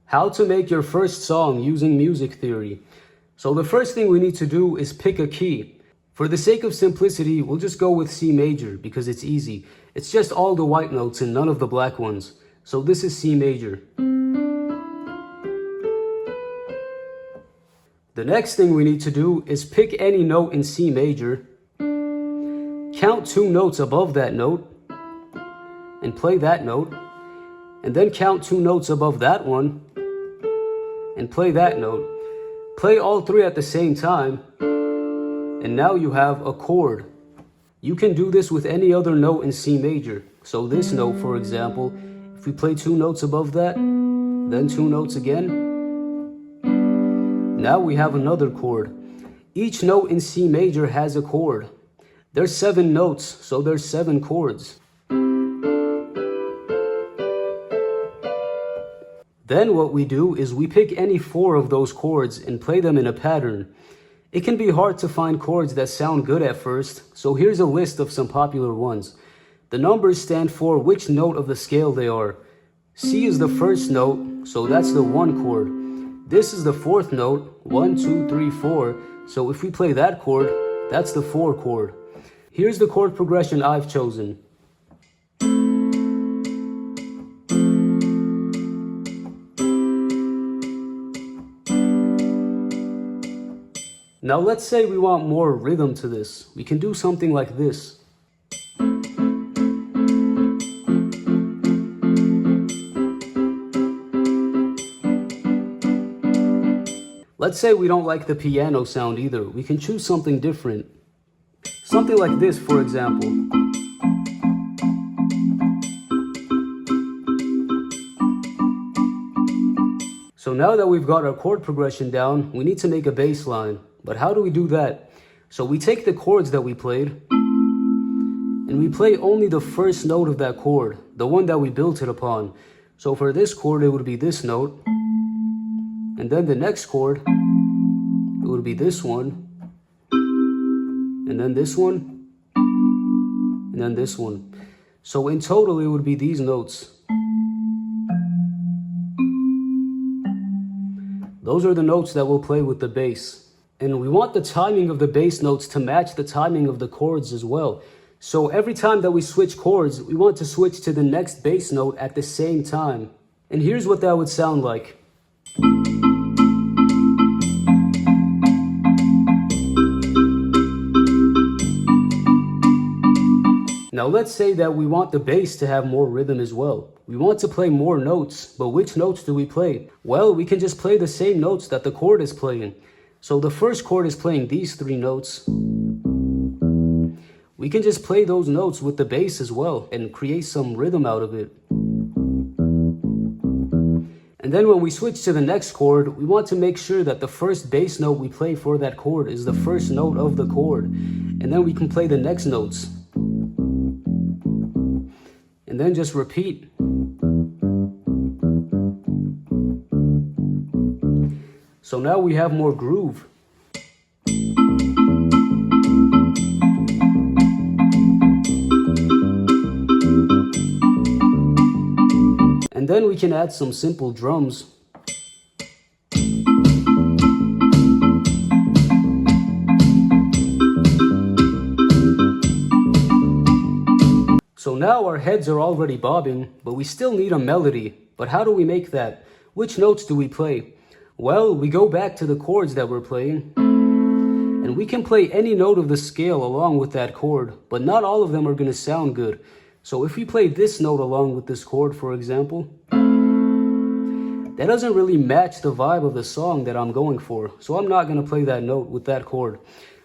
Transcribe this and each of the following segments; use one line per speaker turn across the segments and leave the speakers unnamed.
How to make your first song using music theory. So the first thing we need to do is pick a key. For the sake of simplicity, we'll just go with C major because it's easy. It's just all the white notes and none of the black ones. So this is C major. The next thing we need to do is pick any note in C major, count 2 notes above that note, and play that note, and then count 2 notes above that one, and play that note. Play all 3 at the same time, and now you have a chord. You can do this with any other note in C major. So this note, for example, if we play 2 notes above that, then 2 notes again, now we have another chord. Each note in C major has a chord. There's 7 notes, so there's 7 chords. Then what we do is we pick any 4 of those chords and play them in a pattern. It can be hard to find chords that sound good at first, so here's a list of some popular ones. The numbers stand for which note of the scale they are. C is the first note, so that's the 1 chord. This is the 4th note, 1, 2, 3, 4. So if we play that chord, that's the 4 chord. Here's the chord progression I've chosen. Now let's say we want more rhythm to this. We can do something like this. Let's say we don't like the piano sound either. We can choose something different. Something like this, for example. So now that we've got our chord progression down, we need to make a bass line. But how do we do that? So we take the chords that we played, and we play only the first note of that chord, the one that we built it upon. So for this chord, it would be this note. And then the next chord, it would be this one, and then this one, and then this one. So in total, it would be these notes. Those are the notes that we'll play with the bass. And we want the timing of the bass notes to match the timing of the chords as well. So every time that we switch chords, we want to switch to the next bass note at the same time. And here's what that would sound like. Now let's say that we want the bass to have more rhythm as well. We want to play more notes, but which notes do we play? Well, we can just play the same notes that the chord is playing. So the first chord is playing these 3 notes. We can just play those notes with the bass as well and create some rhythm out of it. And then when we switch to the next chord, we want to make sure that the first bass note we play for that chord is the first note of the chord. And then we can play the next notes. And then just repeat. So now we have more groove. And then we can add some simple drums. So now our heads are already bobbing, but we still need a melody. But how do we make that? Which notes do we play? Well, we go back to the chords that we're playing, and we can play any note of the scale along with that chord, but not all of them are going to sound good. So if we play this note along with this chord, for example, that doesn't really match the vibe of the song that I'm going for. So I'm not going to play that note with that chord.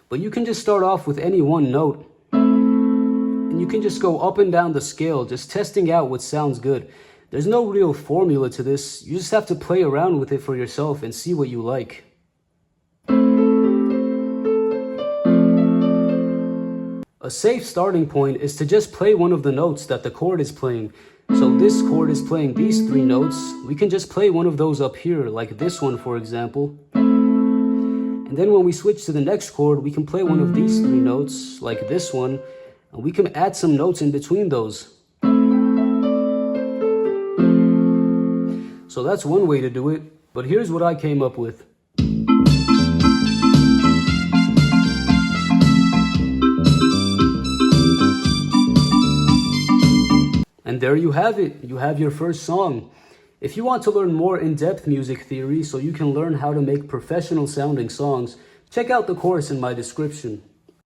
But you can just start off with any one note, and you can just go up and down the scale, just testing out what sounds good. There's no real formula to this. You just have to play around with it for yourself and see what you like. A safe starting point is to just play one of the notes that the chord is playing. So this chord is playing these 3 notes. We can just play one of those up here, like this one, for example. And then when we switch to the next chord, we can play one of these 3 notes, like this one. And we can add some notes in between those. So that's one way to do it, but here's what I came up with. And there you have it. You have your first song. If you want to learn more in-depth music theory so you can learn how to make professional sounding songs, check out the course in my description.